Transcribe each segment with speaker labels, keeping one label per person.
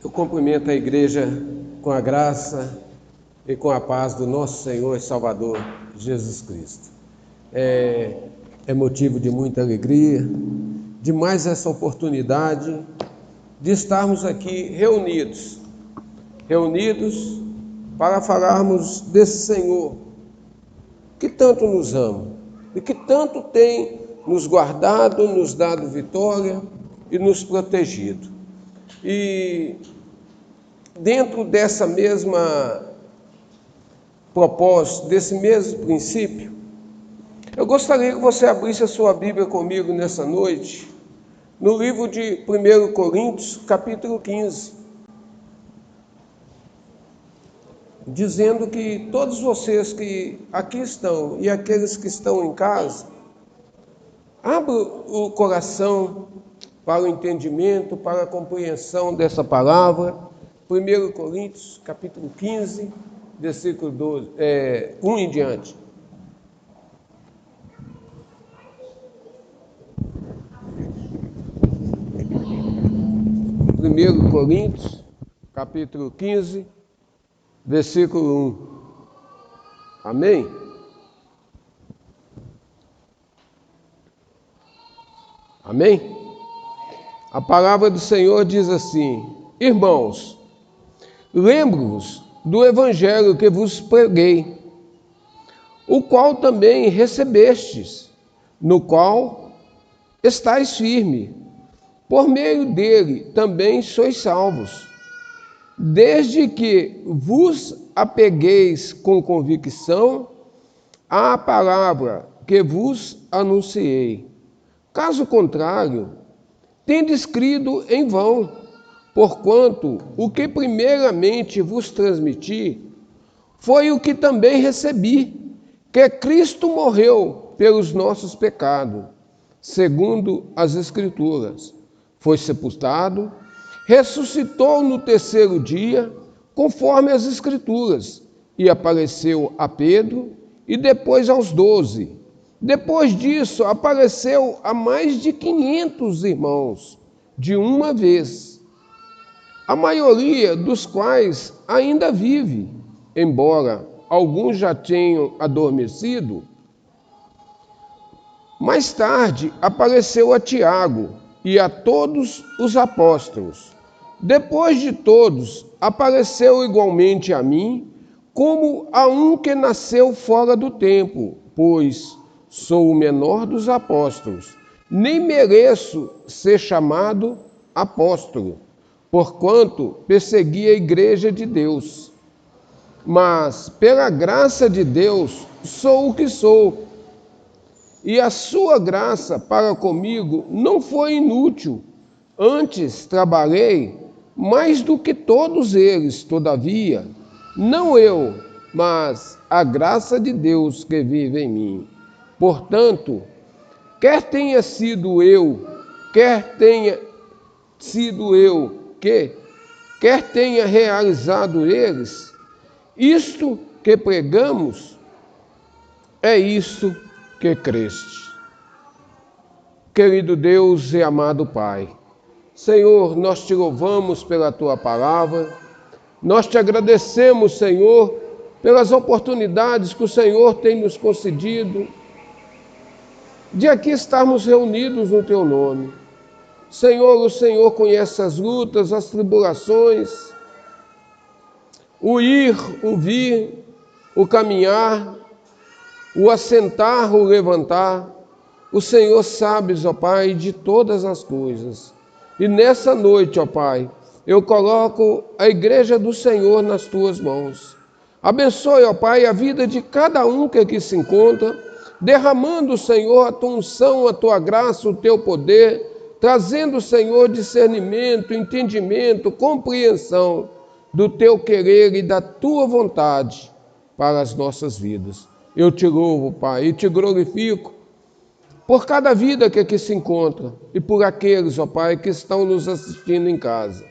Speaker 1: Eu cumprimento a igreja com a graça e com a paz do nosso Senhor e Salvador Jesus Cristo. É motivo de muita alegria, de mais essa oportunidade de estarmos aqui reunidos para falarmos desse Senhor que tanto nos ama e que tanto tem nos guardado, nos dado vitória e nos protegido. E dentro dessa mesma propósito, desse mesmo princípio, eu gostaria que você abrisse a sua Bíblia comigo nessa noite, no livro de 1 Coríntios, capítulo 15, dizendo que todos vocês que aqui estão e aqueles que estão em casa, abram o coração para o entendimento, para a compreensão dessa palavra. 1 Coríntios, capítulo 15, versículo 1 em diante. Primeiro Coríntios, capítulo 15, versículo 1. Amém? Amém? A palavra do Senhor diz assim: Irmãos, lembro-vos do evangelho que vos preguei, o qual também recebestes, no qual estáis firme. Por meio dele também sois salvos, desde que vos apegueis com convicção à palavra que vos anunciei. Caso contrário, tendes crido em vão, porquanto o que primeiramente vos transmiti foi o que também recebi, que Cristo morreu pelos nossos pecados, segundo as Escrituras. Foi sepultado, ressuscitou no terceiro dia, conforme as Escrituras, e apareceu a Pedro e depois aos 12. Depois disso, apareceu a mais de 500 irmãos, de uma vez, a maioria dos quais ainda vive, embora alguns já tenham adormecido. Mais tarde, apareceu a Tiago e a todos os apóstolos. Depois de todos, apareceu igualmente a mim, como a um que nasceu fora do tempo, pois sou o menor dos apóstolos, nem mereço ser chamado apóstolo, porquanto persegui a igreja de Deus. Mas, pela graça de Deus, sou o que sou. E a sua graça para comigo não foi inútil. Antes trabalhei mais do que todos eles, todavia, não eu, mas a graça de Deus que vive em mim. Portanto, quer tenha sido eu realizado eles, isto que pregamos é isto que creste. Querido Deus e amado Pai, Senhor, nós te louvamos pela tua palavra, nós te agradecemos, Senhor, pelas oportunidades que o Senhor tem nos concedido de aqui estarmos reunidos no teu nome. Senhor, o Senhor conhece as lutas, as tribulações, o ir, o vir, o caminhar, o assentar, o levantar. O Senhor sabes, ó Pai, de todas as coisas. E nessa noite, ó Pai, eu coloco a igreja do Senhor nas tuas mãos. Abençoe, ó Pai, a vida de cada um que aqui se encontra, derramando, Senhor, a tua unção, a tua graça, o teu poder, trazendo, Senhor, discernimento, entendimento, compreensão do teu querer e da tua vontade para as nossas vidas. Eu te louvo, Pai, e te glorifico por cada vida que aqui se encontra e por aqueles, ó Pai, que estão nos assistindo em casa.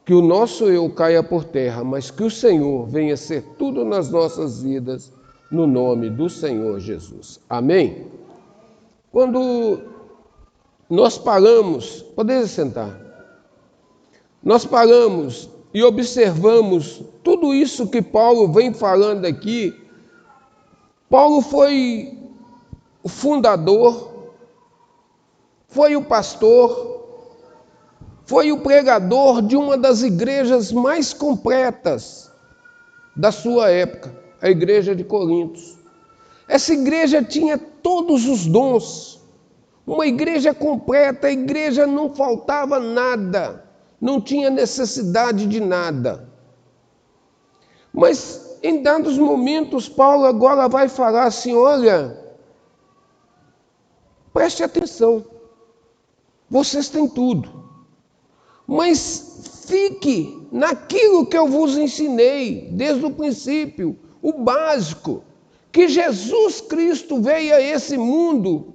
Speaker 1: Que o nosso eu caia por terra, mas que o Senhor venha ser tudo nas nossas vidas, no nome do Senhor Jesus. Amém? Quando nós paramos, podem sentar. nós paramos e observamos tudo isso que Paulo vem falando aqui. Paulo foi o fundador, foi o pastor, foi o pregador de uma das igrejas mais completas da sua época, a igreja de Corinto. Essa igreja tinha todos os dons, uma igreja completa, a igreja não faltava nada, não tinha necessidade de nada. Mas em dados momentos, Paulo agora vai falar assim: olha, preste atenção, vocês têm tudo, mas fique naquilo que eu vos ensinei desde o princípio, o básico, que Jesus Cristo veio a esse mundo,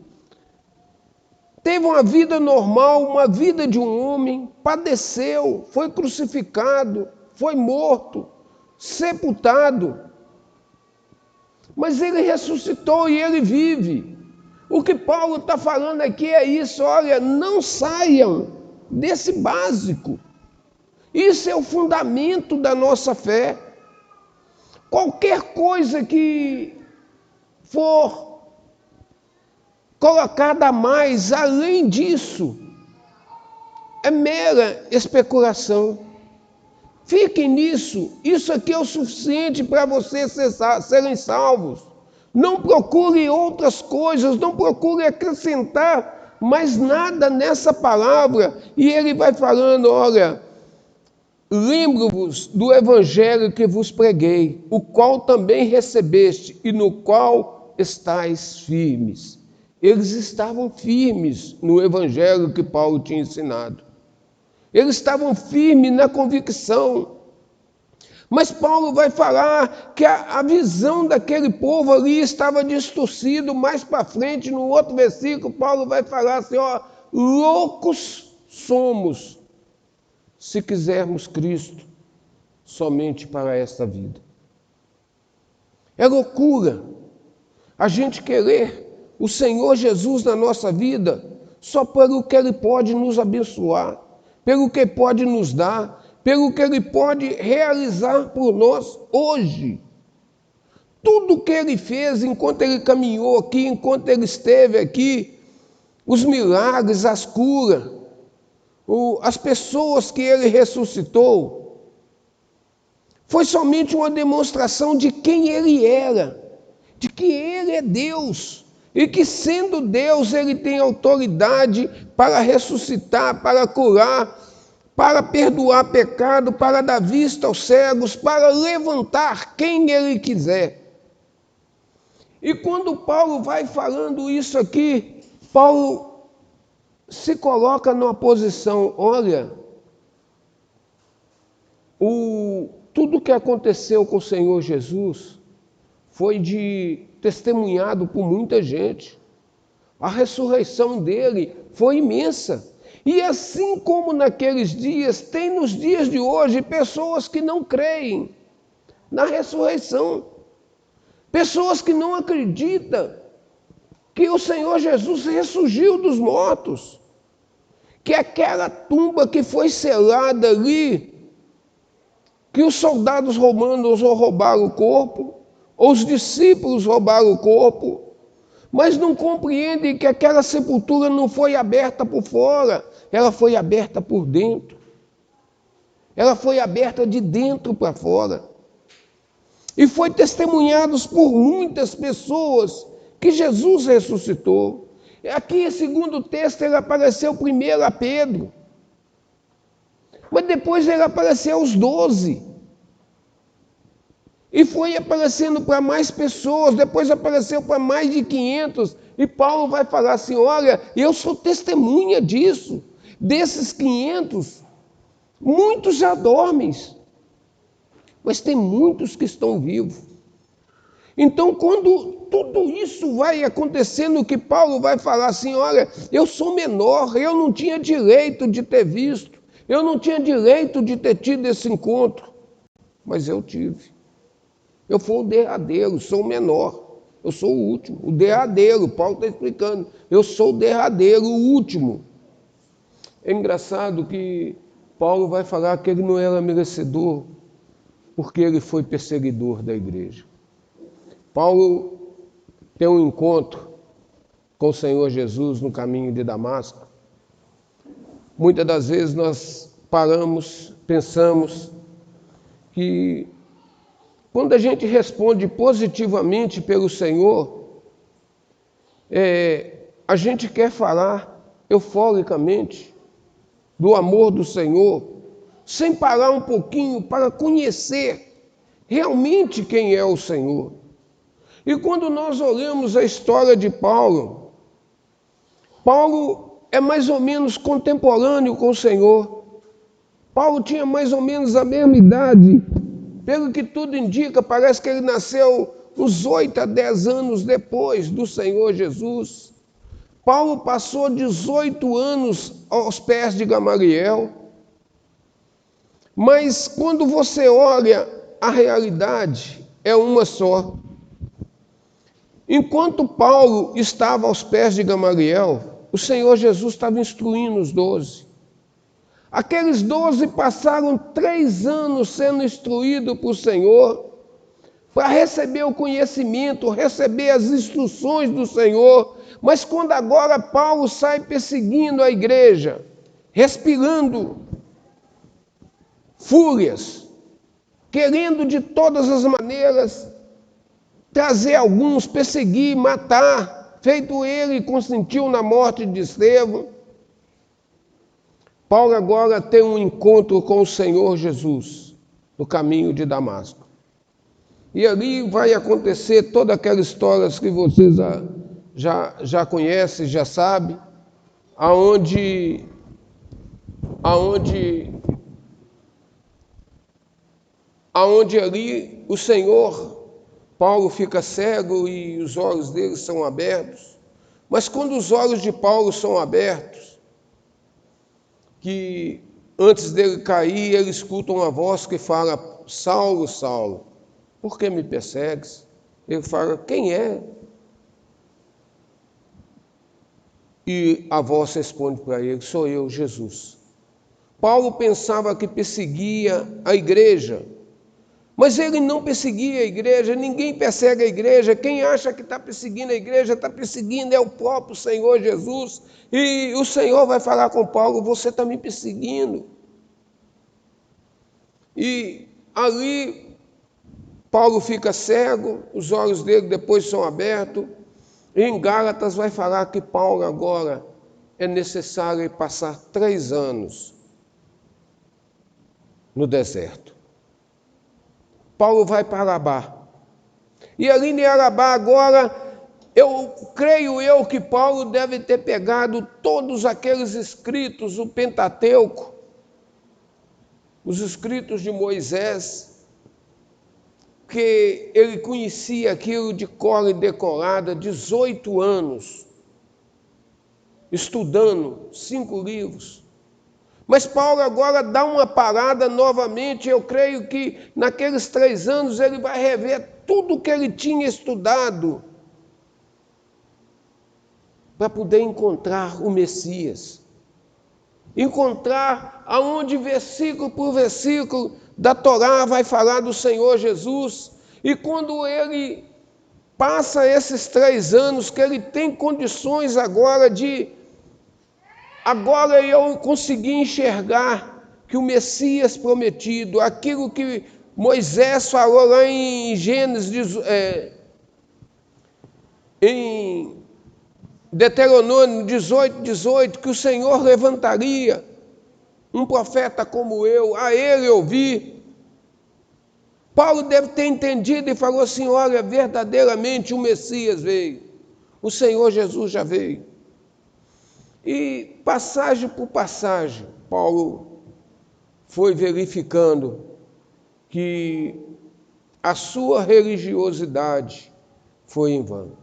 Speaker 1: teve uma vida normal, uma vida de um homem, padeceu, foi crucificado, foi morto, sepultado, mas ele ressuscitou e ele vive. O que Paulo está falando aqui é isso: olha, não saiam desse básico. Isso é o fundamento da nossa fé. Qualquer coisa que for colocada a mais, além disso, é mera especulação. Fiquem nisso, isso aqui é o suficiente para vocês serem salvos. Não procure outras coisas, não procure acrescentar mais nada nessa palavra. E ele vai falando: olha, lembro-vos do evangelho que vos preguei, o qual também recebeste e no qual estáis firmes. Eles estavam firmes no evangelho que Paulo tinha ensinado. Eles estavam firmes na convicção. Mas Paulo vai falar que a visão daquele povo ali estava distorcida. Mais para frente, no outro versículo, Paulo vai falar assim: ó, loucos somos, se quisermos Cristo somente para esta vida. É loucura a gente querer o Senhor Jesus na nossa vida só pelo que Ele pode nos abençoar, pelo que pode nos dar, pelo que Ele pode realizar por nós hoje. Tudo que Ele fez enquanto Ele caminhou aqui, enquanto Ele esteve aqui, os milagres, as curas, as pessoas que Ele ressuscitou, foi somente uma demonstração de quem Ele era, de que Ele é Deus. E que, sendo Deus, Ele tem autoridade para ressuscitar, para curar, para perdoar pecado, para dar vista aos cegos, para levantar quem Ele quiser. E quando Paulo vai falando isso aqui, Paulo se coloca numa posição: olha, tudo que aconteceu com o Senhor Jesus foi testemunhado por muita gente. A ressurreição dele foi imensa. E assim como naqueles dias, tem nos dias de hoje pessoas que não creem na ressurreição. Pessoas que não acreditam que o Senhor Jesus ressurgiu dos mortos. Que aquela tumba que foi selada ali, que os soldados romanos roubaram o corpo, ou os discípulos roubaram o corpo, mas não compreendem que aquela sepultura não foi aberta por fora, ela foi aberta por dentro. Ela foi aberta de dentro para fora. E foi testemunhados por muitas pessoas que Jesus ressuscitou. Aqui, segundo o texto, ele apareceu primeiro a Pedro, mas depois ele apareceu aos 12. E foi aparecendo para mais pessoas, depois apareceu para mais de 500. E Paulo vai falar assim: olha, eu sou testemunha disso. Desses 500, muitos já dormem, mas tem muitos que estão vivos. Então, quando tudo isso vai acontecendo, que Paulo vai falar assim: olha, eu sou menor, eu não tinha direito de ter visto, eu não tinha direito de ter tido esse encontro, mas eu tive. Eu fui o derradeiro, sou o menor, eu sou o último, o derradeiro. Paulo está explicando: eu sou o derradeiro, o último. É engraçado que Paulo vai falar que ele não era merecedor, porque ele foi perseguidor da igreja. Paulo tem um encontro com o Senhor Jesus no caminho de Damasco. Muitas das vezes nós paramos, pensamos que quando a gente responde positivamente pelo Senhor, a gente quer falar euforicamente do amor do Senhor, sem parar um pouquinho para conhecer realmente quem é o Senhor. E quando nós olhamos a história de Paulo, Paulo é mais ou menos contemporâneo com o Senhor. Paulo tinha mais ou menos a mesma idade. Pelo que tudo indica, parece que ele nasceu uns 8 a 10 anos depois do Senhor Jesus. Paulo passou 18 anos aos pés de Gamaliel. Mas quando você olha, a realidade é uma só. Enquanto Paulo estava aos pés de Gamaliel, o Senhor Jesus estava instruindo os 12. Aqueles 12 passaram 3 anos sendo instruídos por Senhor, para receber o conhecimento, receber as instruções do Senhor. Mas quando agora Paulo sai perseguindo a igreja, respirando fúrias, querendo de todas as maneiras trazer alguns, perseguir, matar, feito ele consentiu na morte de Estevão, Paulo agora tem um encontro com o Senhor Jesus no caminho de Damasco. E ali vai acontecer toda aquela história que vocês já conhecem, já sabem, aonde ali o Senhor, Paulo fica cego e os olhos dele são abertos. Mas quando os olhos de Paulo são abertos, que antes dele cair, ele escuta uma voz que fala: Saulo, Saulo, por que me persegues? Ele fala: quem é? E a voz responde para ele: sou eu, Jesus. Paulo pensava que perseguia a igreja, mas ele não perseguia a igreja. Ninguém persegue a igreja. Quem acha que está perseguindo a igreja, está perseguindo é o próprio Senhor Jesus. E o Senhor vai falar com Paulo: você está me perseguindo. E ali Paulo fica cego, os olhos dele depois são abertos. E em Gálatas vai falar que Paulo agora é necessário passar 3 anos no deserto. Paulo vai para Arabá. E ali em Arabá agora, creio eu que Paulo deve ter pegado todos aqueles escritos, o Pentateuco, os escritos de Moisés, que ele conhecia aquilo de cor e decorada, 18 anos, estudando 5 livros. Mas Paulo agora dá uma parada novamente. Eu creio que naqueles 3 anos ele vai rever tudo que ele tinha estudado para poder encontrar o Messias. Encontrar aonde versículo por versículo da Torá vai falar do Senhor Jesus. E quando ele passa esses 3 anos, que ele tem condições agora Agora eu consegui enxergar que o Messias prometido, aquilo que Moisés falou lá em Gênesis, em Deuteronômio 18, que o Senhor levantaria um profeta como eu, a ele ouvi. Paulo deve ter entendido e falou assim: olha, verdadeiramente o Messias veio, o Senhor Jesus já veio. E passagem por passagem, Paulo foi verificando que a sua religiosidade foi em vão.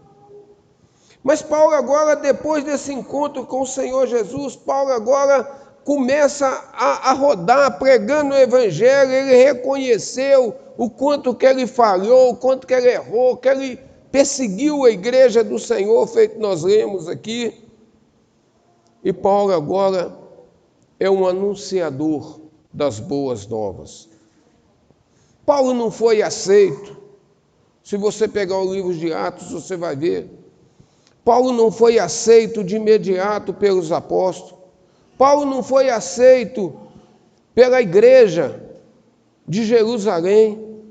Speaker 1: Mas Paulo agora, depois desse encontro com o Senhor Jesus, Paulo agora começa a rodar pregando o Evangelho. Ele reconheceu o quanto que ele falhou, o quanto que ele errou, que ele perseguiu a igreja do Senhor, feito nós lemos aqui. E Paulo agora é um anunciador das boas novas. Paulo não foi aceito. Se você pegar o livro de Atos, você vai ver. Paulo não foi aceito de imediato pelos apóstolos. Paulo não foi aceito pela igreja de Jerusalém.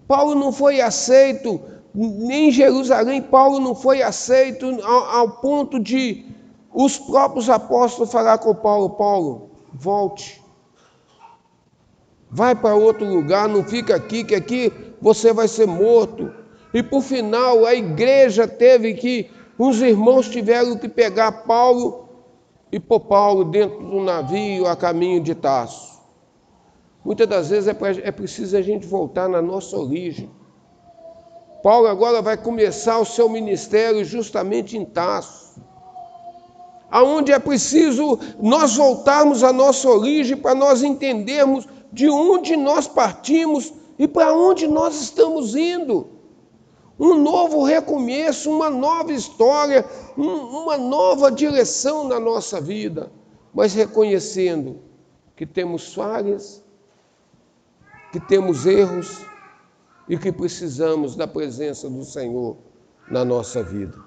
Speaker 1: Paulo não foi aceito nem em Jerusalém. Paulo não foi aceito ao ponto de os próprios apóstolos falar com Paulo: Paulo, volte. Vai para outro lugar, não fica aqui, que aqui você vai ser morto. E por final, a igreja os irmãos tiveram que pegar Paulo e pôr Paulo dentro do navio a caminho de Tarso. Muitas das vezes é preciso a gente voltar na nossa origem. Paulo agora vai começar o seu ministério justamente em Tarso, aonde é preciso nós voltarmos à nossa origem para nós entendermos de onde nós partimos e para onde nós estamos indo. Um novo recomeço, uma nova história, uma nova direção na nossa vida, mas reconhecendo que temos falhas, que temos erros e que precisamos da presença do Senhor na nossa vida.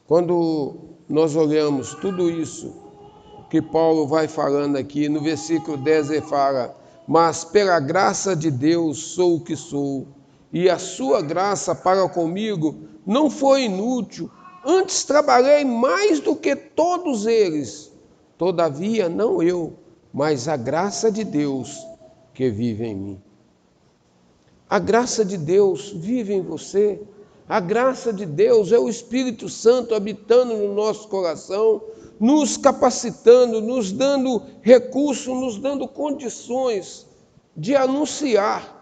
Speaker 1: Quando nós olhamos tudo isso que Paulo vai falando aqui, no versículo 10 ele fala: mas pela graça de Deus sou o que sou, e a sua graça para comigo não foi inútil, antes trabalhei mais do que todos eles, todavia não eu, mas a graça de Deus que vive em mim. A graça de Deus vive em você. A graça de Deus é o Espírito Santo habitando no nosso coração, nos capacitando, nos dando recursos, nos dando condições de anunciar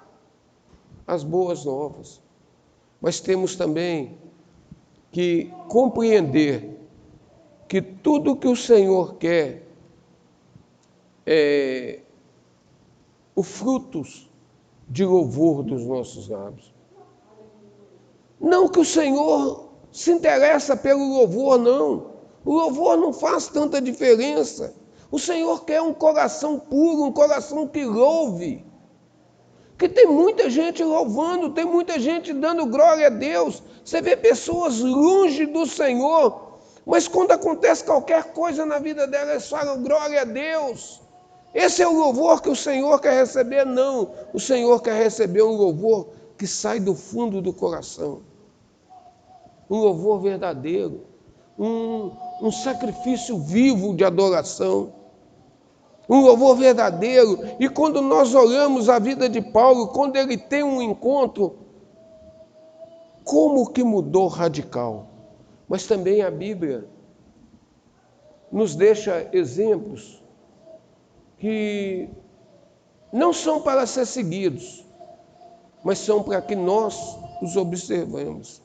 Speaker 1: as boas novas. Mas temos também que compreender que tudo que o Senhor quer é o frutos de louvor dos nossos lábios. Não que o Senhor se interessa pelo louvor, não. O louvor não faz tanta diferença. O Senhor quer um coração puro, um coração que louve. Porque tem muita gente louvando, tem muita gente dando glória a Deus. Você vê pessoas longe do Senhor, mas quando acontece qualquer coisa na vida delas, elas falam glória a Deus. Esse é o louvor que o Senhor quer receber? Não. O Senhor quer receber um louvor que sai do fundo do coração. Um louvor verdadeiro. Um sacrifício vivo de adoração. Um louvor verdadeiro. E quando nós olhamos a vida de Paulo, quando ele tem um encontro, como que mudou radical. Mas também a Bíblia nos deixa exemplos que não são para ser seguidos, mas são para que nós os observemos.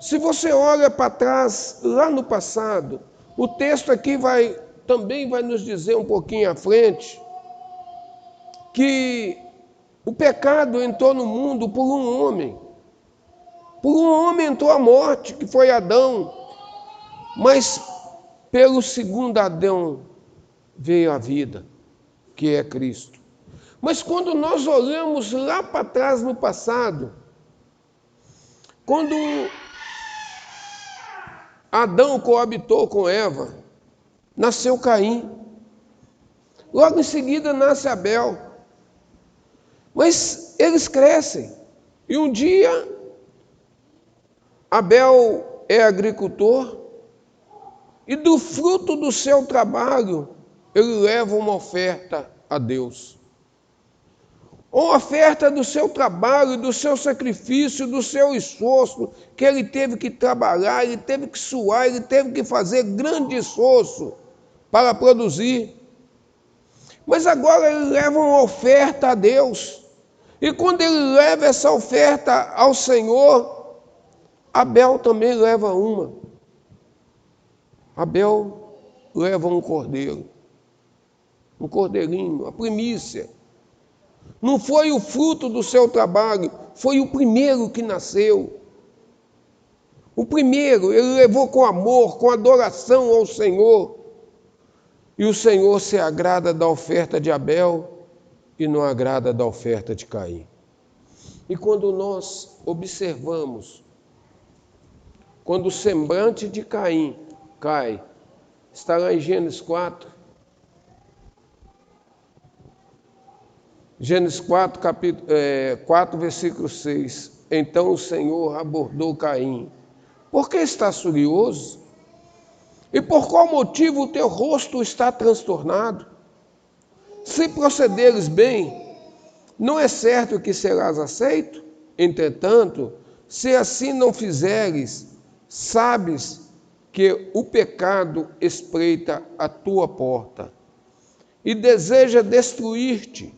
Speaker 1: Se você olha para trás, lá no passado, o texto aqui também vai nos dizer um pouquinho à frente, que o pecado entrou no mundo por um homem. Por um homem entrou a morte, que foi Adão, mas pelo segundo Adão veio a vida, que é Cristo. Mas quando nós olhamos lá para trás no passado, quando Adão coabitou com Eva, nasceu Caim. Logo em seguida nasce Abel. Mas eles crescem. E um dia, Abel é agricultor e do fruto do seu trabalho, ele leva uma oferta a Deus. Uma oferta do seu trabalho, do seu sacrifício, do seu esforço, que ele teve que trabalhar, ele teve que suar, ele teve que fazer grande esforço para produzir. Mas agora ele leva uma oferta a Deus. E quando ele leva essa oferta ao Senhor, Abel também leva uma. Abel leva um cordeiro. Um cordeirinho, a primícia. Não foi o fruto do seu trabalho, foi o primeiro que nasceu. O primeiro, ele levou com amor, com adoração ao Senhor. E o Senhor se agrada da oferta de Abel e não agrada da oferta de Caim. E quando nós observamos, quando o semblante de Caim cai, está lá em Gênesis 4. Gênesis 4, 4, versículo 6. Então o Senhor abordou Caim. Por que estás furioso? E por qual motivo o teu rosto está transtornado? Se procederes bem, não é certo que serás aceito? Entretanto, se assim não fizeres, sabes que o pecado espreita a tua porta e deseja destruir-te.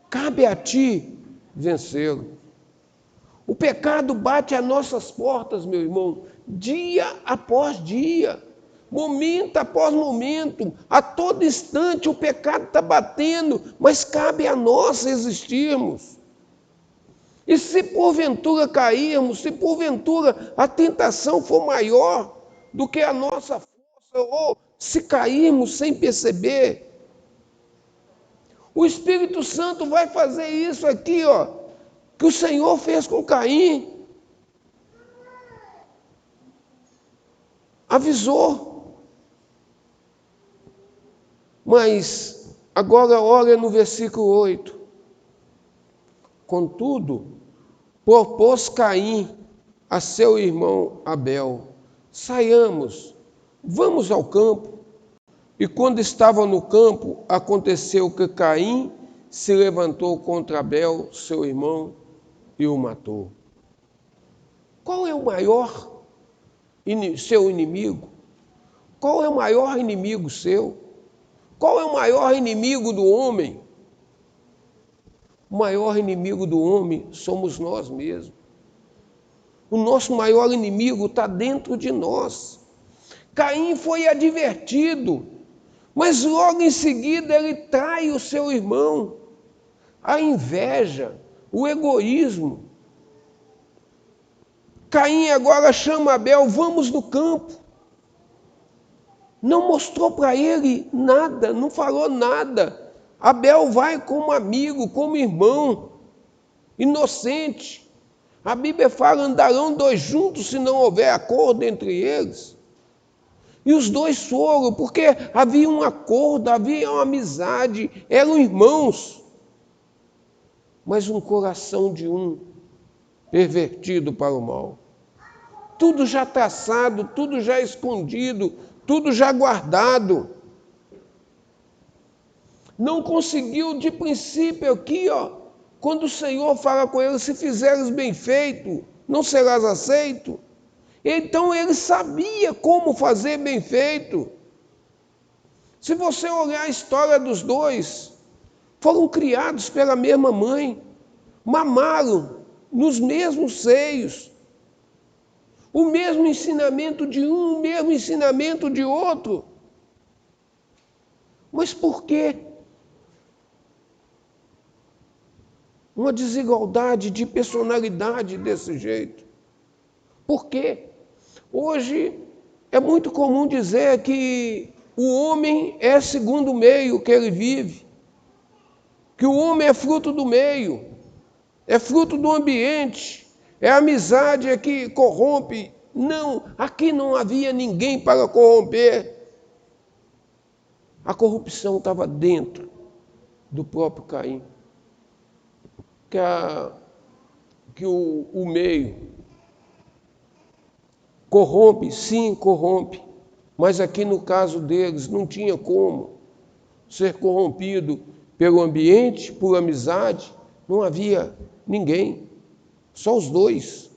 Speaker 1: Cabe a ti vencê-lo. O pecado bate às nossas portas, meu irmão, dia após dia, momento após momento, a todo instante o pecado está batendo, mas cabe a nós resistirmos. E se porventura cairmos, se porventura a tentação for maior do que a nossa força, ou se cairmos sem perceber, o Espírito Santo vai fazer isso aqui, ó, que o Senhor fez com Caim. Avisou. Mas agora olha no versículo 8. Contudo, propôs Caim a seu irmão Abel: saiamos, vamos ao campo. E quando estavam no campo, aconteceu que Caim se levantou contra Abel, seu irmão, e o matou. Qual é o maior seu inimigo? Qual é o maior inimigo seu? Qual é o maior inimigo do homem? O maior inimigo do homem somos nós mesmos. O nosso maior inimigo está dentro de nós. Caim foi advertido, mas logo em seguida ele trai o seu irmão. A inveja, o egoísmo. Caim agora chama Abel: vamos no campo. Não mostrou para ele nada, não falou nada. Abel vai como amigo, como irmão, inocente. A Bíblia fala: andarão dois juntos se não houver acordo entre eles. E os dois foram, porque havia um acordo, havia uma amizade, eram irmãos. Mas um coração de um pervertido para o mal. Tudo já traçado, tudo já escondido, tudo já guardado. Não conseguiu de princípio aqui, ó, quando o Senhor fala com ele: se fizeres bem feito, não serás aceito. Então ele sabia como fazer bem feito. Se você olhar a história dos dois, foram criados pela mesma mãe, mamaram nos mesmos seios. O mesmo ensinamento de um, o mesmo ensinamento de outro. Mas por quê? Uma desigualdade de personalidade desse jeito. Por quê? Hoje é muito comum dizer que o homem é segundo o meio que ele vive, que o homem é fruto do meio, é fruto do ambiente, é a amizade que corrompe. Não, aqui não havia ninguém para corromper. A corrupção estava dentro do próprio Caim. Que o meio corrompe, sim, corrompe, mas aqui no caso deles não tinha como ser corrompido pelo ambiente, por amizade, não havia ninguém, só os dois.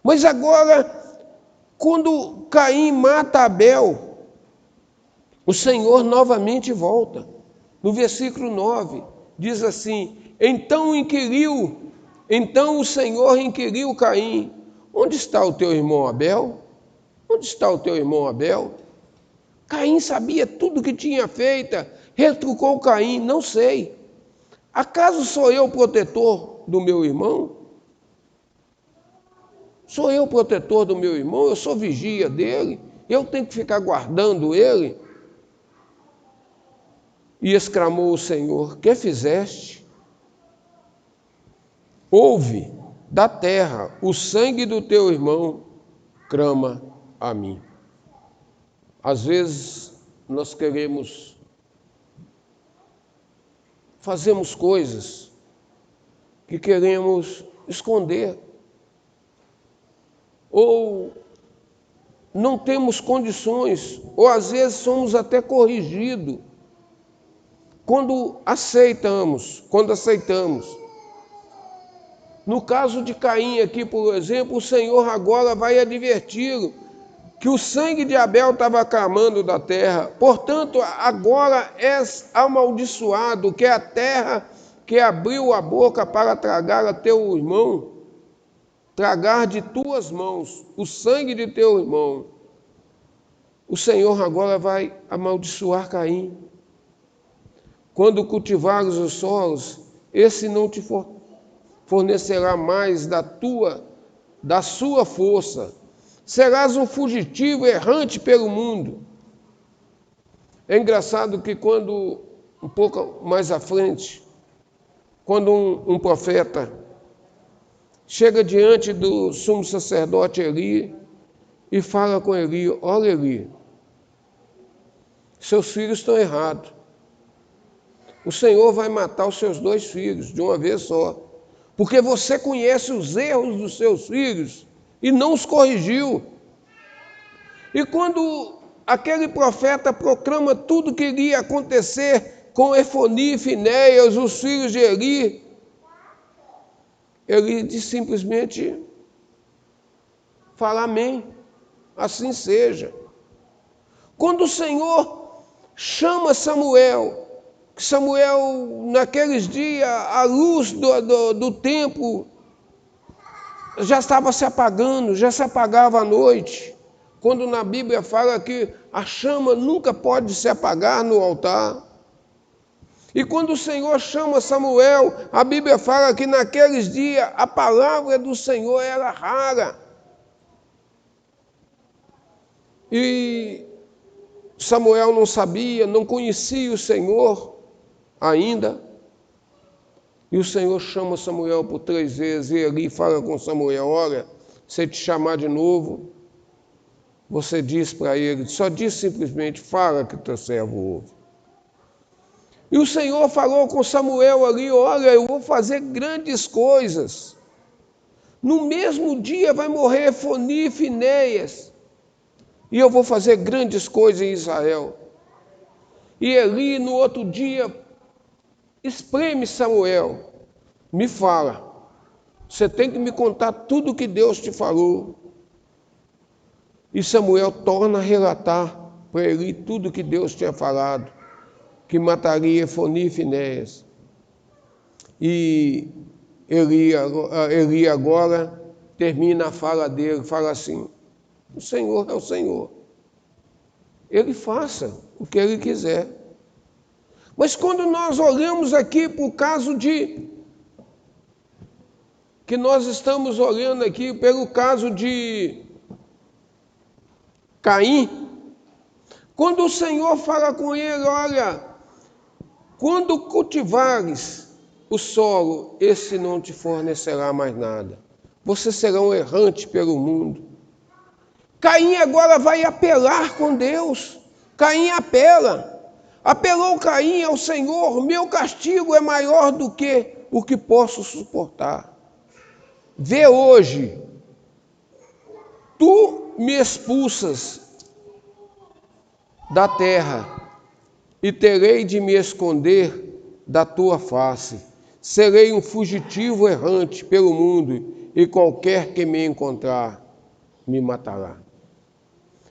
Speaker 1: Mas agora, quando Caim mata Abel, o Senhor novamente volta. No versículo 9, diz assim: então o Senhor inquiriu Caim: onde está o teu irmão Abel? Onde está o teu irmão Abel? Caim sabia tudo que tinha feito. Retrucou Caim: não sei. Acaso sou eu protetor do meu irmão? Sou eu protetor do meu irmão? Eu sou vigia dele? Eu tenho que ficar guardando ele? E exclamou o Senhor: que fizeste? Ouve da terra, o sangue do teu irmão clama a mim. Às vezes nós fazemos coisas que queremos esconder, ou não temos condições, ou às vezes somos até corrigidos quando aceitamos. No caso de Caim aqui, por exemplo, o Senhor agora vai adverti-lo que o sangue de Abel estava clamando da terra. Portanto, agora és amaldiçoado, que é a terra que abriu a boca para tragar a teu irmão, tragar de tuas mãos o sangue de teu irmão. O Senhor agora vai amaldiçoar Caim. Quando cultivares os solos, esse não te fornecerá mais da sua força. Serás um fugitivo errante pelo mundo. É engraçado que quando, um pouco mais à frente, quando um profeta chega diante do sumo sacerdote Eli e fala com Eli: olha, Eli, seus filhos estão errados. O Senhor vai matar os seus 2 filhos de uma vez só, porque você conhece os erros dos seus filhos e não os corrigiu. E quando aquele profeta proclama tudo que iria acontecer com Efoni e Finéias, os filhos de Eli, ele diz simplesmente: fala amém, assim seja. Quando o Senhor chama Samuel, que Samuel, naqueles dias, a luz do tempo já estava se apagando, já se apagava à noite. Quando na Bíblia fala que a chama nunca pode se apagar no altar. E quando o Senhor chama Samuel, a Bíblia fala que naqueles dias a palavra do Senhor era rara. E Samuel não sabia, não conhecia o Senhor ainda. E o Senhor chama Samuel por 3 vezes, e ali fala com Samuel: olha, se ele te chamar de novo, você diz para ele, só diz simplesmente: fala que teu servo ouve. E o Senhor falou com Samuel ali: olha, eu vou fazer grandes coisas. No mesmo dia vai morrer Efoni e Finéias, e eu vou fazer grandes coisas em Israel. E Eli, no outro dia, espreme Samuel: me fala, você tem que me contar tudo o que Deus te falou. E Samuel torna a relatar para Eli tudo o que Deus tinha falado, que mataria Efoni e Finéias. E Eli agora termina a fala dele, fala assim: o Senhor é o Senhor, Ele faça o que Ele quiser. Mas quando nós olhamos aqui para o caso que nós estamos olhando aqui, pelo caso de Caim, quando o Senhor fala com ele: olha, quando cultivares o solo, esse não te fornecerá mais nada. Você será um errante pelo mundo. Caim agora vai apelar com Deus. Caim apelou Caim ao Senhor: meu castigo é maior do que o que posso suportar. Vê hoje, tu me expulsas da terra e terei de me esconder da tua face. Serei um fugitivo errante pelo mundo e qualquer que me encontrar me matará.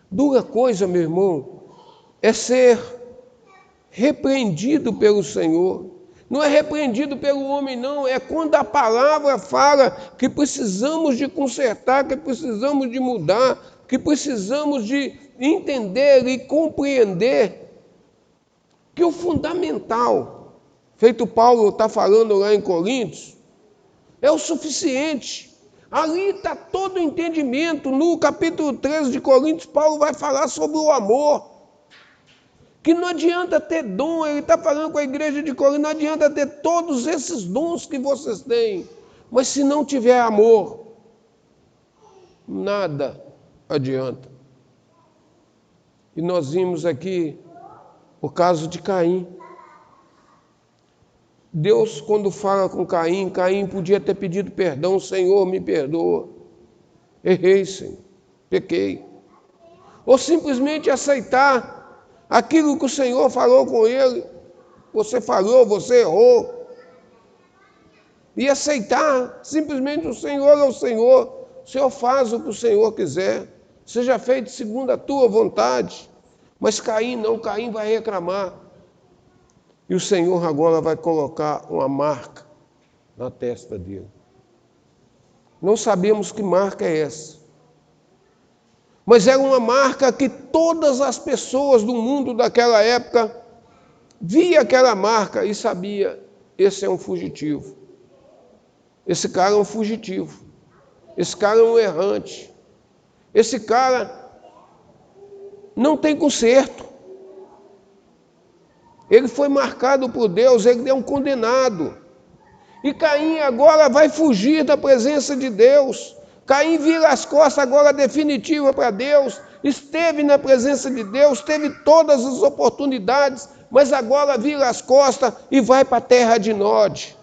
Speaker 1: Dura coisa, meu irmão, é ser repreendido pelo Senhor. Não é repreendido pelo homem, não. É quando a palavra fala que precisamos de consertar, que precisamos de mudar, que precisamos de entender e compreender que o fundamental, feito Paulo está falando lá em Coríntios, é o suficiente. Ali está todo o entendimento. No capítulo 13 de Coríntios, Paulo vai falar sobre o amor. que não adianta ter dom, ele está falando com a igreja de Corinto, não adianta ter todos esses dons que vocês têm, mas se não tiver amor, nada adianta. E nós vimos aqui o caso de Caim. Deus, quando fala com Caim, Caim podia ter pedido perdão, Senhor, me perdoa, errei, Senhor, pequei. Ou simplesmente aceitar aquilo que o Senhor falou com ele, você falou, você errou, e aceitar simplesmente o Senhor é o Senhor faz o que o Senhor quiser, seja feito segundo a tua vontade. Mas Caim não, Caim vai reclamar, e o Senhor agora vai colocar uma marca na testa dele. Não sabemos que marca é essa, mas era uma marca que todas as pessoas do mundo daquela época via aquela marca e sabia, esse é um fugitivo. Esse cara é um fugitivo. Esse cara é um errante. Esse cara não tem conserto. Ele foi marcado por Deus, ele é um condenado. E Caim agora vai fugir da presença de Deus. Caim vira as costas agora definitiva para Deus, esteve na presença de Deus, teve todas as oportunidades, mas agora vira as costas e vai para a terra de Nod,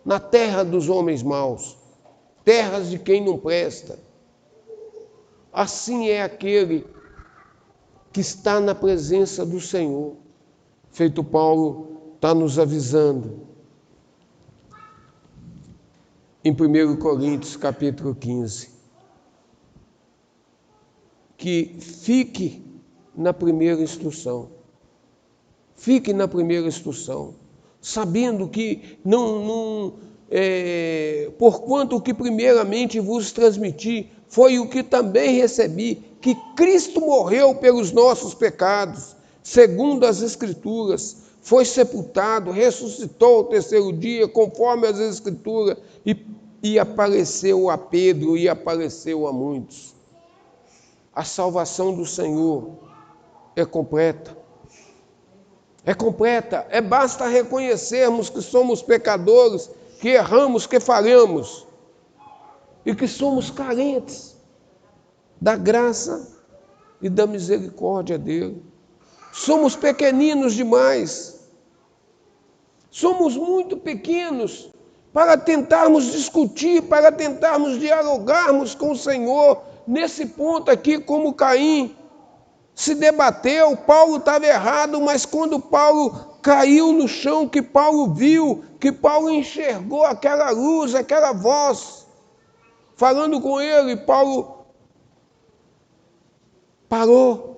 Speaker 1: na terra dos homens maus, terras de quem não presta. Assim é aquele que está na presença do Senhor. Feito Paulo está nos avisando. Em 1 Coríntios, capítulo 15, que fique na primeira instrução. Fique na primeira instrução, sabendo que porquanto o que primeiramente vos transmiti foi o que também recebi, que Cristo morreu pelos nossos pecados, segundo as Escrituras, foi sepultado, ressuscitou ao terceiro dia, conforme as Escrituras, e apareceu a Pedro e apareceu a muitos. A salvação do Senhor é completa. É completa. Basta reconhecermos que somos pecadores, que erramos, que falhamos e que somos carentes da graça e da misericórdia dele. Somos pequeninos demais. Somos muito pequenos para tentarmos discutir, para tentarmos dialogarmos com o Senhor. Nesse ponto aqui, como Caim se debateu, Paulo estava errado, mas quando Paulo caiu no chão, que Paulo viu, que Paulo enxergou aquela luz, aquela voz, falando com ele, Paulo parou.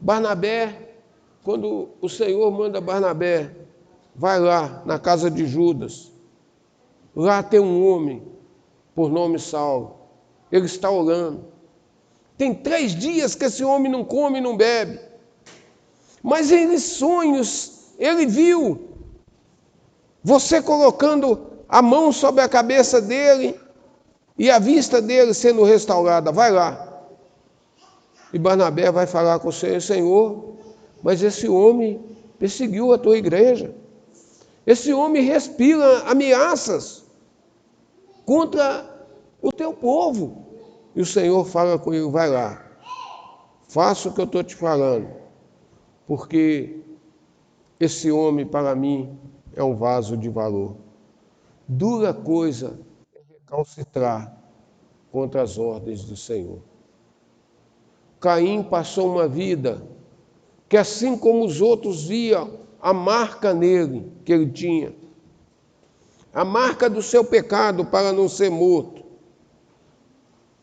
Speaker 1: Barnabé, quando o Senhor manda Barnabé, vai lá na casa de Judas, lá tem um homem por nome Saulo, ele está orando. Tem 3 dias que esse homem não come e não bebe, mas em sonhos ele viu você colocando a mão sobre a cabeça dele e a vista dele sendo restaurada. Vai lá. E Barnabé vai falar com o Senhor: Senhor, mas esse homem perseguiu a tua igreja. Esse homem respira ameaças contra o teu povo. E o Senhor fala com ele: vai lá, faça o que eu estou te falando, porque esse homem para mim é um vaso de valor. Dura coisa é recalcitrar contra as ordens do Senhor. Caim passou uma vida que, assim como os outros viam a marca nele que ele tinha, a marca do seu pecado para não ser morto,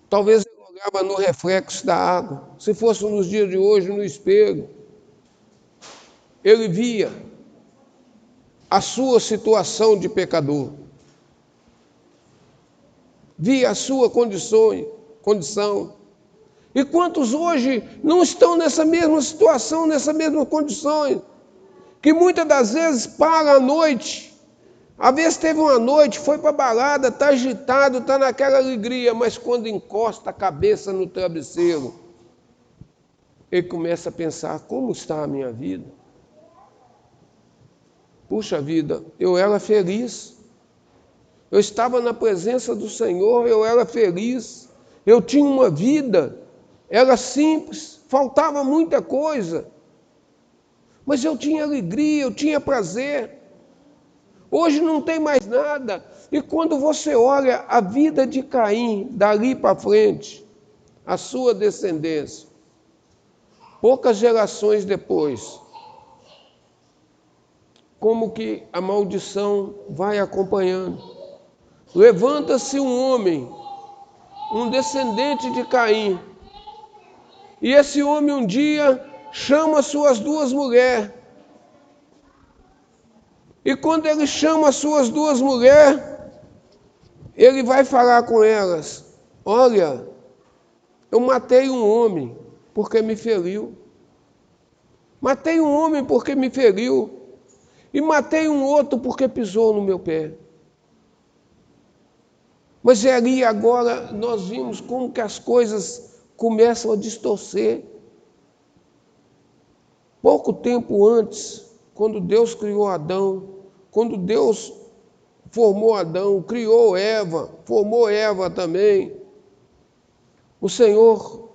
Speaker 1: talvez ele olhava no reflexo da água, se fosse nos dias de hoje no espelho, ele via a sua situação de pecador, via a sua condição. E quantos hoje não estão nessa mesma situação, nessa mesma condição, que muitas das vezes para a noite, às vezes teve uma noite, foi para a balada, está agitado, está naquela alegria, mas quando encosta a cabeça no travesseiro, ele começa a pensar, como está a minha vida? Puxa vida, eu era feliz. Eu estava na presença do Senhor, eu era feliz. Eu tinha uma vida, era simples, faltava muita coisa. Mas eu tinha alegria, eu tinha prazer. Hoje não tem mais nada. E quando você olha a vida de Caim, dali para frente, a sua descendência, poucas gerações depois, como que a maldição vai acompanhando. Levanta-se um homem, um descendente de Caim, e esse homem um dia chama suas duas mulheres. E quando ele chama as suas duas mulheres, ele vai falar com elas: olha, eu matei um homem porque me feriu. Matei um homem porque me feriu. E matei um outro porque pisou no meu pé. Mas é ali agora nós vimos como que as coisas começam a distorcer. Pouco tempo antes, quando Deus criou Adão, quando Deus formou Adão, criou Eva, formou Eva também, o Senhor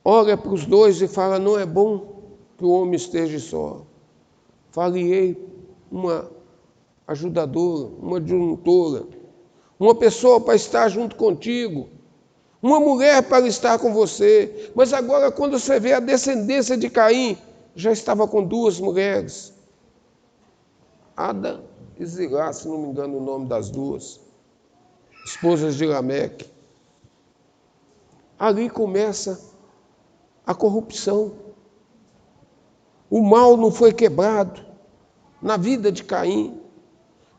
Speaker 1: olha para os dois e fala: não é bom que o homem esteja só. Falei uma ajudadora, uma adjuntora, uma pessoa para estar junto contigo, uma mulher para estar com você. Mas agora, quando você vê a descendência de Caim, já estava com duas mulheres, Ada e Zilá, se não me engano o nome das duas, esposas de Lameque. Ali começa a corrupção. O mal não foi quebrado na vida de Caim.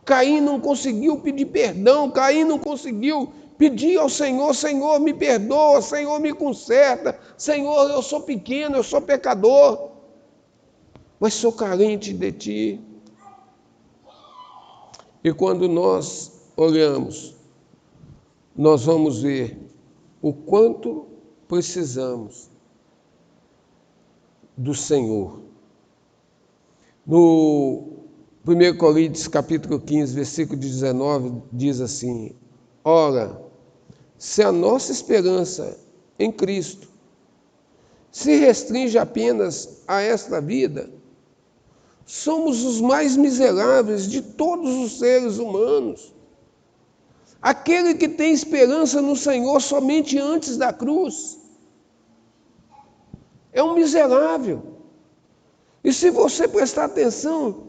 Speaker 1: Caim não conseguiu pedir perdão, Caim não conseguiu pedir ao Senhor: Senhor, me perdoa, Senhor, me conserta, Senhor, eu sou pequeno, eu sou pecador, mas sou carente de Ti. E quando nós olhamos, nós vamos ver o quanto precisamos do Senhor. No 1 Coríntios capítulo 15, versículo 19, diz assim: ora, se a nossa esperança em Cristo se restringe apenas a esta vida, somos os mais miseráveis de todos os seres humanos. Aquele que tem esperança no Senhor somente antes da cruz é um miserável. E se você prestar atenção,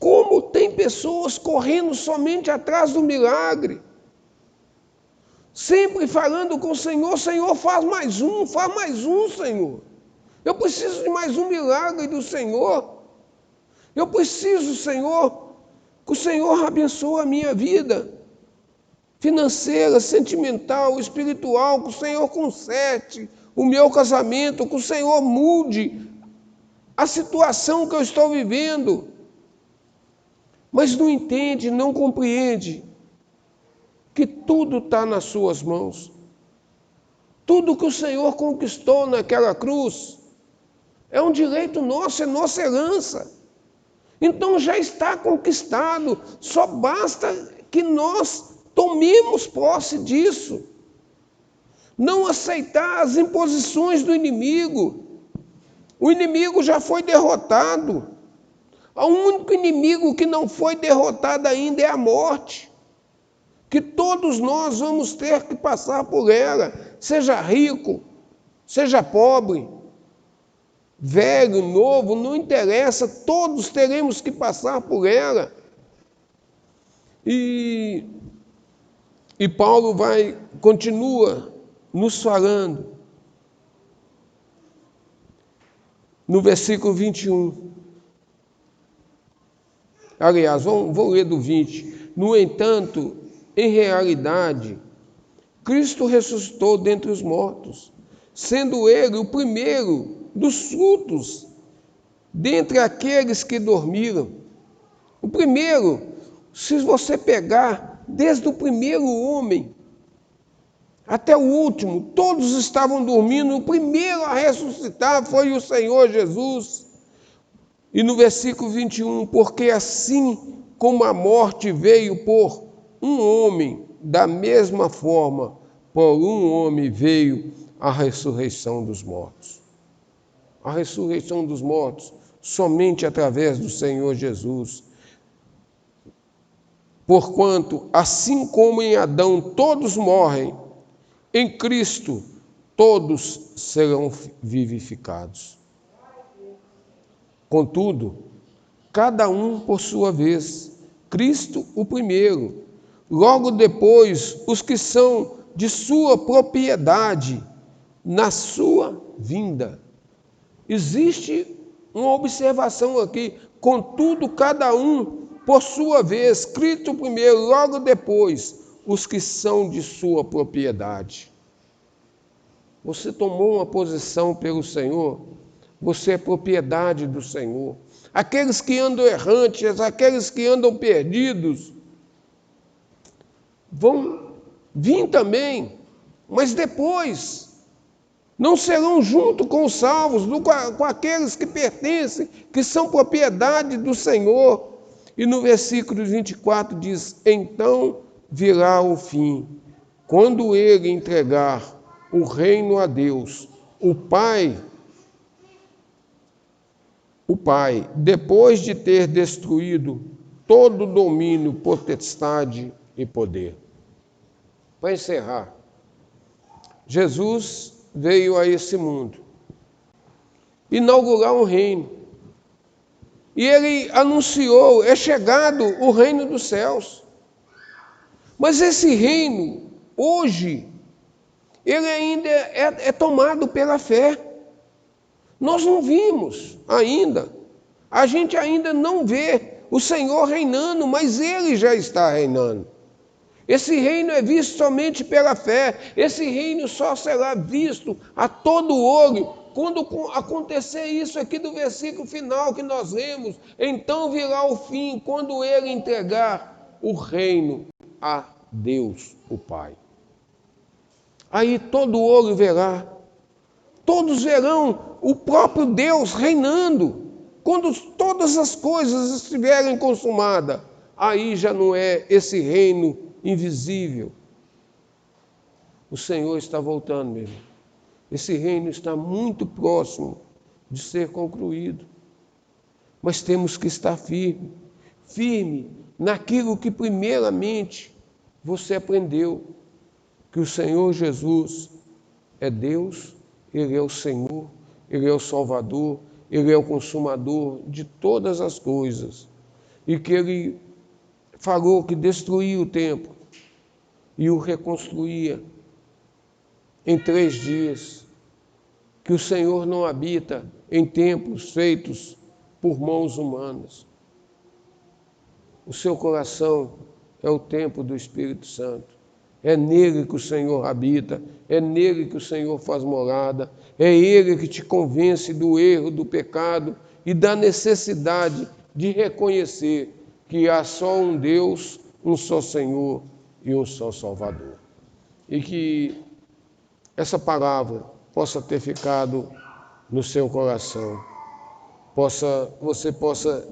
Speaker 1: como tem pessoas correndo somente atrás do milagre, sempre falando com o Senhor: Senhor, faz mais um, Senhor. Eu preciso de mais um milagre do Senhor. Eu preciso, Senhor, que o Senhor abençoe a minha vida financeira, sentimental, espiritual, que o Senhor conserte o meu casamento, que o Senhor mude a situação que eu estou vivendo. Mas não entende, não compreende que tudo está nas suas mãos. Tudo que o Senhor conquistou naquela cruz é um direito nosso, é nossa herança. Então já está conquistado, só basta que nós tomemos posse disso. Não aceitar as imposições do inimigo. O inimigo já foi derrotado. O único inimigo que não foi derrotado ainda é a morte, que todos nós vamos ter que passar por ela, seja rico, seja pobre, velho, novo, não interessa, todos teremos que passar por ela. E Paulo continua nos falando, no versículo 21. Aliás, vou ler do 20. No entanto, em realidade, Cristo ressuscitou dentre os mortos, sendo Ele o primeiro dos frutos dentre aqueles que dormiram. O primeiro, se você pegar desde o primeiro homem, até o último, todos estavam dormindo. O primeiro a ressuscitar foi o Senhor Jesus. E no versículo 21, porque assim como a morte veio por um homem, da mesma forma, por um homem veio a ressurreição dos mortos. A ressurreição dos mortos, somente através do Senhor Jesus. Porquanto, assim como em Adão todos morrem, em Cristo todos serão vivificados. Contudo, cada um por sua vez, Cristo o primeiro, logo depois os que são de sua propriedade, na sua vinda. Existe uma observação aqui, contudo, cada um por sua vez, Cristo primeiro, logo depois, os que são de sua propriedade. Você tomou uma posição pelo Senhor, você é propriedade do Senhor. Aqueles que andam errantes, aqueles que andam perdidos, vão vir também, mas depois não serão junto com os salvos, com aqueles que pertencem, que são propriedade do Senhor. E no versículo 24 diz: então virá o fim, quando ele entregar o reino a Deus, o Pai, depois de ter destruído todo domínio, potestade e poder. Para encerrar, Jesus veio a esse mundo inaugurar um reino. E ele anunciou: é chegado o reino dos céus. Mas esse reino, hoje, ele ainda é tomado pela fé. Nós não vimos ainda. A gente ainda não vê o Senhor reinando, mas ele já está reinando. Esse reino é visto somente pela fé. Esse reino só será visto a todo olho quando acontecer isso aqui do versículo final que nós lemos. Então virá o fim, quando ele entregar o reino a Deus, o Pai. Aí todo olho verá. Todos verão o próprio Deus reinando. Quando todas as coisas estiverem consumadas, aí já não é esse reino invisível. O Senhor está voltando, meu irmão. Esse reino está muito próximo de ser concluído. Mas temos que estar firme naquilo que primeiramente você aprendeu, que o Senhor Jesus é Deus, Ele é o Senhor, Ele é o Salvador, Ele é o consumador de todas as coisas. E que Ele falou que destruía o templo e o reconstruía em 3 dias. Que o Senhor não habita em templos feitos por mãos humanas. O seu coração é o templo do Espírito Santo. É nele que o Senhor habita, é nele que o Senhor faz morada, é Ele que te convence do erro, do pecado e da necessidade de reconhecer que há só um Deus, um só Senhor e um só Salvador. E que essa palavra possa ter ficado no seu coração, você possa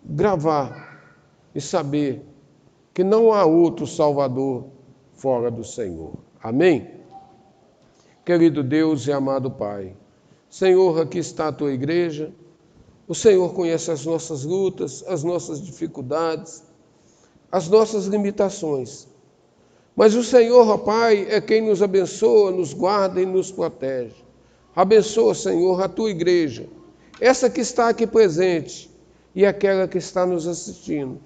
Speaker 1: gravar e saber que não há outro Salvador fora do Senhor. Amém? Querido Deus e amado Pai, Senhor, aqui está a Tua igreja. O Senhor conhece as nossas lutas, as nossas dificuldades, as nossas limitações. Mas o Senhor, ó Pai, é quem nos abençoa, nos guarda e nos protege. Abençoa, Senhor, a Tua igreja, essa que está aqui presente e aquela que está nos assistindo.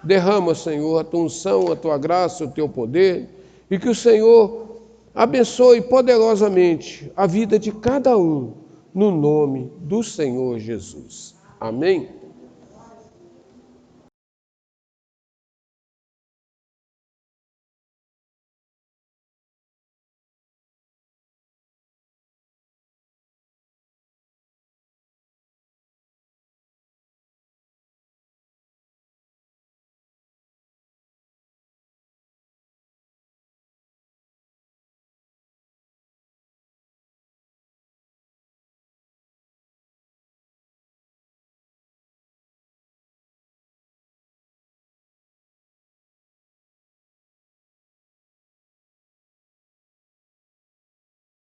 Speaker 1: Derrama, Senhor, a Tua unção, a Tua graça, o Teu poder, e que o Senhor abençoe poderosamente a vida de cada um, no nome do Senhor Jesus. Amém?